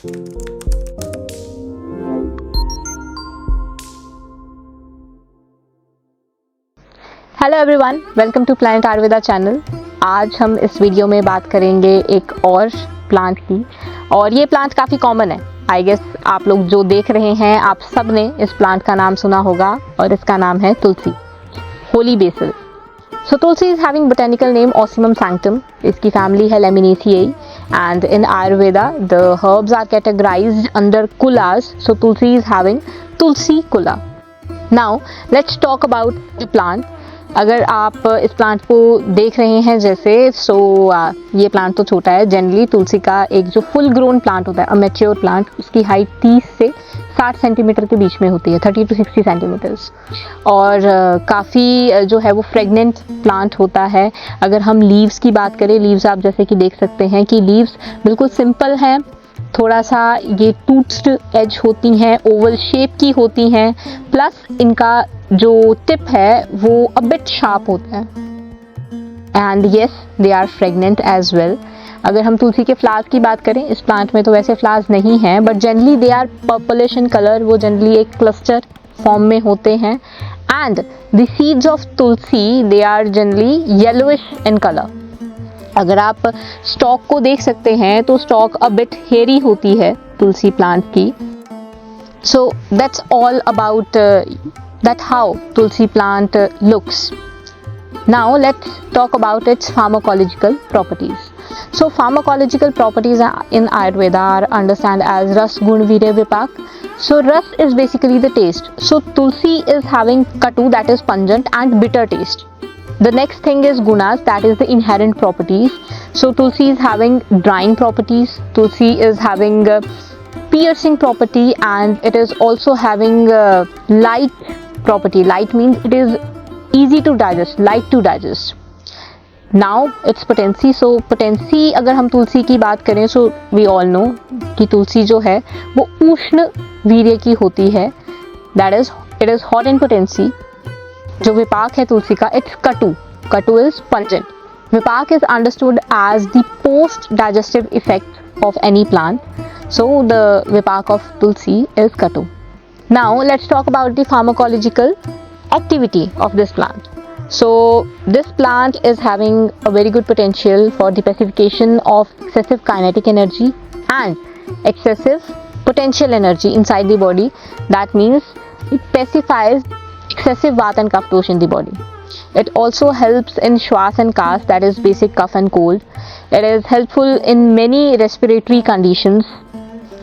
Hello everyone, welcome to planet Ayurveda channel. आज हम इस वीडियो में बात करेंगे एक और प्लांट की, और ये प्लांट काफ़ी कॉमन है। आई गेस आप लोग जो देख रहे हैं, आप सब ने इस प्लांट का नाम सुना होगा, और इसका नाम है tulsi, holy basil. So tulsi is having botanical name ocimum sanctum. इसकी फैमिली है lamiaceae, and in Ayurveda the herbs are categorized under kulas. So tulsi is having tulsi kula. Now let's talk about the plant. अगर आप इस प्लांट को देख रहे हैं जैसे, ये प्लांट तो छोटा है। जनरली तुलसी का एक जो फुल ग्रोन प्लांट होता है, अ मैच्योर प्लांट, उसकी हाइट 30 से 60 सेंटीमीटर के बीच में होती है, 30 to 60 सेंटीमीटर्स। और काफ़ी जो है वो फ्रेगनेंट प्लांट होता है। अगर हम लीव्स की बात करें, लीव्स आप जैसे कि देख सकते हैं कि लीव्स बिल्कुल सिंपल हैं, थोड़ा सा ये टूथ्ड एज होती हैं, ओवल शेप की होती हैं, प्लस इनका जो टिप है वो अ बिट शार्प होता है। And yes, they are fragrant as well. अगर हम तुलसी के फ्लावर्स की बात करें, इस प्लांट में तो वैसे फ्लावर्स नहीं हैं, but generally they are purplish in colour. वो जनरली एक क्लस्टर फॉर्म में होते हैं। And the seeds of tulsi, they are generally yellowish in colour. अगर आप स्टॉक को देख सकते हैं तो स्टॉक अ बिट हेयरी होती है तुलसी प्लांट की। So that's all about that how tulsi plant looks. Now let's talk about its pharmacological properties. So pharmacological properties in Ayurveda are understood as ras gun virya vipak. So ras is basically the taste. So tulsi is having katu, that is pungent and bitter taste. The next thing is gunas, that is the inherent properties. So tulsi is having drying properties. Tulsi is having piercing property, and it is also having light property. Light means it is easy to digest, light to digest. Now its potency. So potency अगर हम तुलसी की बात करें, so we all know कि तुलसी जो है वो उष्ण वीर्य की होती है, that is it is hot in potency. जो विपाक है तुलसी का, it's katu. Katu is pungent. Vipak is understood as the post digestive effect of any plant. So the vipak of tulsi is katu. Now let's talk about the pharmacological activity of this plant. So this plant is having a very good potential for the pacification of excessive kinetic energy and excessive potential energy inside the body. That means it pacifies excessive vata and kapha dosh in the body. It also helps in shwas and kas, that is basic cough and cold. It is helpful in many respiratory conditions.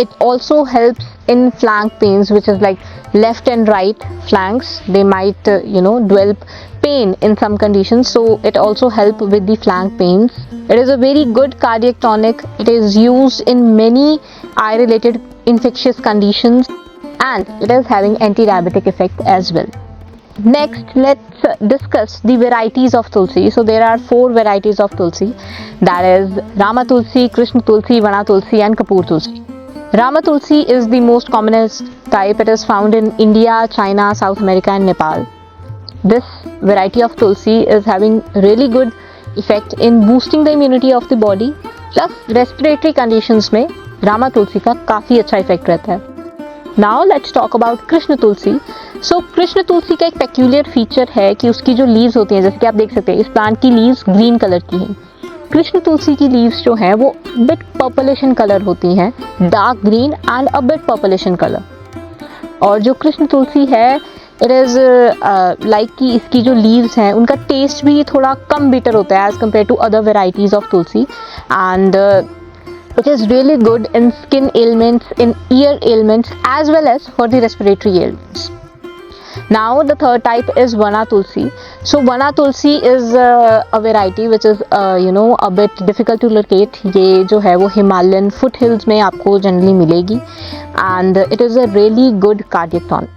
It also helps in flank pains, which is like left and right flanks. They might develop pain in some conditions, so it also help with the flank pains. It is a very good cardiac tonic. It is used in many eye related infectious conditions, and it is having anti-diabetic effect as well. Next, let's discuss the varieties of tulsi. So there are 4 varieties of tulsi, that is Rama tulsi, Krishna tulsi, Vana tulsi and Kapoor tulsi. Rama tulsi is the most commonest type. It is found in India, China, South America and Nepal. This variety of tulsi is having really good effect in boosting the immunity of the body, plus respiratory conditions में Rama tulsi का काफ़ी अच्छा effect रहता है. Now let's talk about Krishna tulsi. So Krishna tulsi का एक peculiar feature है कि उसकी जो leaves होती हैं, जैसे कि आप देख सकते हैं, इस plant की leaves green color की हैं. कृष्ण तुलसी की लीव्स जो हैं वो बिट पर्पलिश इन कलर होती हैं, dark green and a bit purplish in colour. और जो कृष्ण तुलसी है, इट इज़ लाइक कि इसकी जो लीव्स हैं उनका टेस्ट भी थोड़ा कम बिटर होता है as compared to other varieties of tulsi, and it is really good in skin ailments, in ear ailments as well as for the respiratory ailments. Now the third type is Vana tulsi. So Vana tulsi is a variety which is a bit difficult to locate. ये जो है वो Himalayan foothills में आपको generally मिलेगी, and it is a really good cardiac tonic.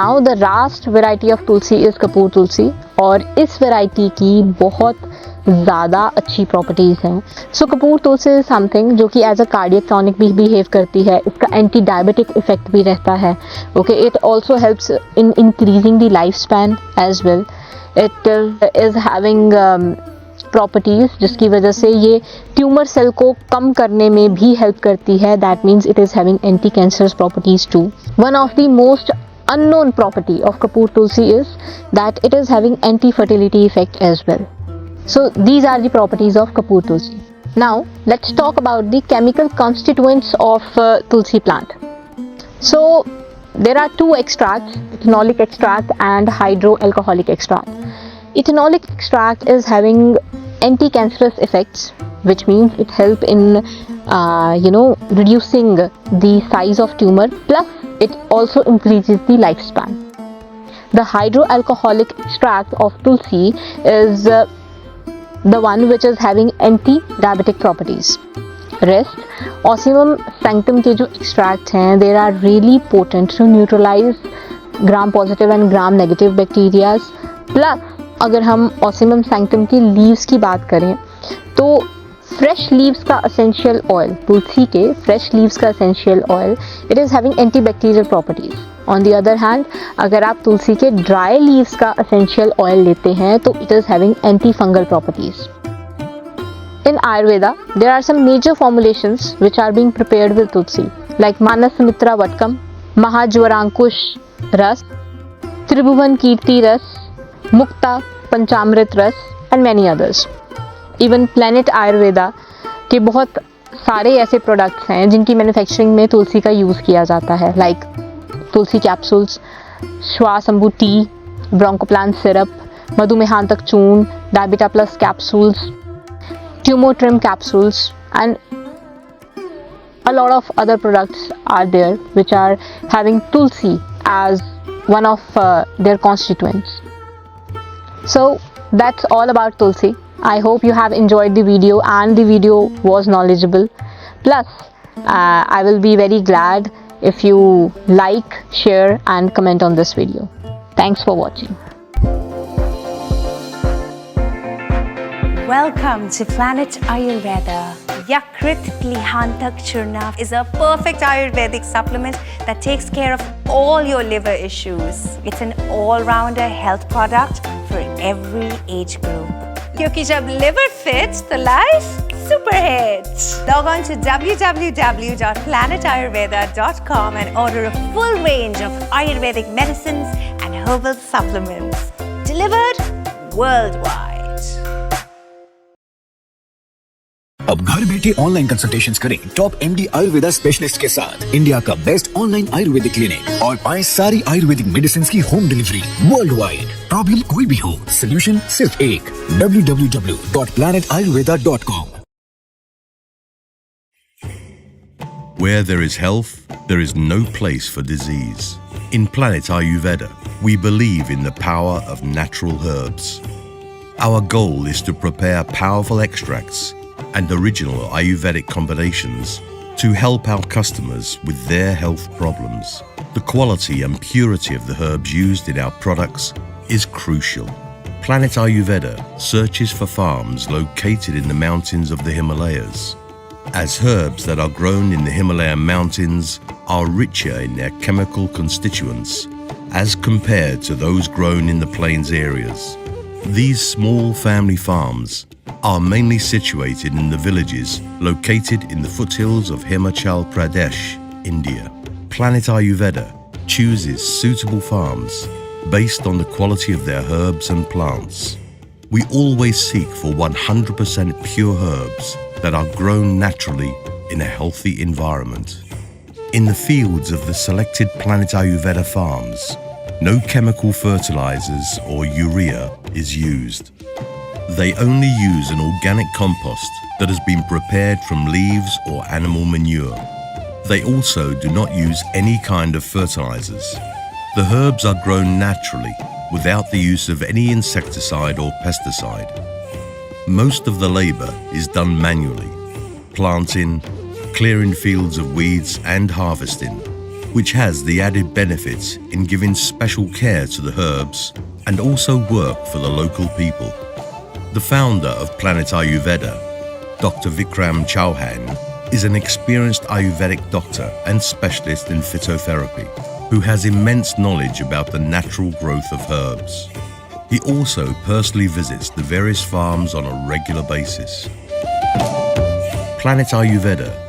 Now the last variety of tulsi is Kapoor tulsi, और इस variety की बहुत ज़्यादा अच्छी प्रॉपर्टीज़ हैं. So Kapoor tulsi is something जो कि एज अ कार्डियक टॉनिक भी बिहेव करती है. इसका एंटी डायबिटिक इफेक्ट भी रहता है. Okay, it also helps in increasing the life span as well. It is having properties जिसकी वजह से ये ट्यूमर सेल को कम करने में भी हेल्प करती है. That means it is having anti cancerous properties too. One of the most unknown property of Kapoor Tulsi is that it is having anti-fertility effect as well. So these are the properties of Kapoor Tulsi. Now let's talk about the chemical constituents of Tulsi plant. So there are two extracts, ethanolic extract and hydroalcoholic extract. Ethanolic extract is having anti-cancerous effects, which means it help in reducing the size of tumor, plus it also increases the lifespan. The hydroalcoholic extract of Tulsi is the one which is having anti-diabetic properties. Rest, Ocimum sanctum के जो extracts हैं, they are really potent to neutralize gram-positive and gram-negative bacteria. Plus, अगर हम Ocimum sanctum की leaves की बात करें, तो फ्रेश लीव्स का असेंशियल ऑयल, तुलसी के फ्रेश लीव्स का essential oil, it is having antibacterial properties. On the other hand, अगर आप तुलसी के ड्राई लीव्स का असेंशियल ऑयल लेते हैं तो it is having anti fungal properties. In Ayurveda there are some major formulations which are being prepared with tulsi, like Manas Sumitra Vatakam, Mahajwarankush Ras, Tribhuvan Kirti Ras, Mukta Panchamrit Ras and many others. Even planet Ayurveda के बहुत सारे ऐसे प्रोडक्ट्स हैं जिनकी मैन्युफैक्चरिंग में तुलसी का यूज़ किया जाता है, like tulsi capsules, Shwasambu tea, Broncoplan syrup, Madhumehantak churna, Diabeta plus capsules, Tumotrim capsules and a lot of other products are there which are having tulsi as one of their constituents. So that's all about tulsi. I hope you have enjoyed the video and the video was knowledgeable. Plus, I will be very glad if you like, share and comment on this video. Thanks for watching. Welcome to Planet Ayurveda. Yakrit Glihantak Churna is a perfect Ayurvedic supplement that takes care of all your liver issues. It's an all-rounder health product for every age group. क्योंकि जब liver fits, the life super hits. Log on to www.planetayurveda.com and order a full range of Ayurvedic medicines and herbal supplements. Delivered worldwide. अब घर बैठे online consultations करें top MD Ayurveda specialist के साथ. India का best online Ayurvedic clinic और पाएं सारी आयुर्वेदिक मेडिसिन की home delivery world wide. Problem कोई भी हो, सोल्यूशन सिर्फ एक. www.planetayurveda.com. Where there is health, there is no place for disease. In Planet Ayurveda, we believe in the power of natural herbs. Our goal is to prepare powerful extracts and original Ayurvedic combinations to help our customers with their health problems. The quality and purity of the herbs used in our products is crucial. Planet Ayurveda searches for farms located in the mountains of the Himalayas, as herbs that are grown in the Himalayan mountains are richer in their chemical constituents as compared to those grown in the plains areas. These small family farms are mainly situated in the villages located in the foothills of Himachal Pradesh, India. Planet Ayurveda chooses suitable farms based on the quality of their herbs and plants. We always seek for 100% pure herbs that are grown naturally in a healthy environment. In the fields of the selected Planet Ayurveda farms, no chemical fertilizers or urea is used. They only use an organic compost that has been prepared from leaves or animal manure. They also do not use any kind of fertilizers. The herbs are grown naturally without the use of any insecticide or pesticide. Most of the labor is done manually, planting, clearing fields of weeds and harvesting, which has the added benefit in giving special care to the herbs and also work for the local people. The founder of Planet Ayurveda, Dr. Vikram Chauhan, is an experienced Ayurvedic doctor and specialist in phytotherapy who has immense knowledge about the natural growth of herbs. He also personally visits the various farms on a regular basis. Planet Ayurveda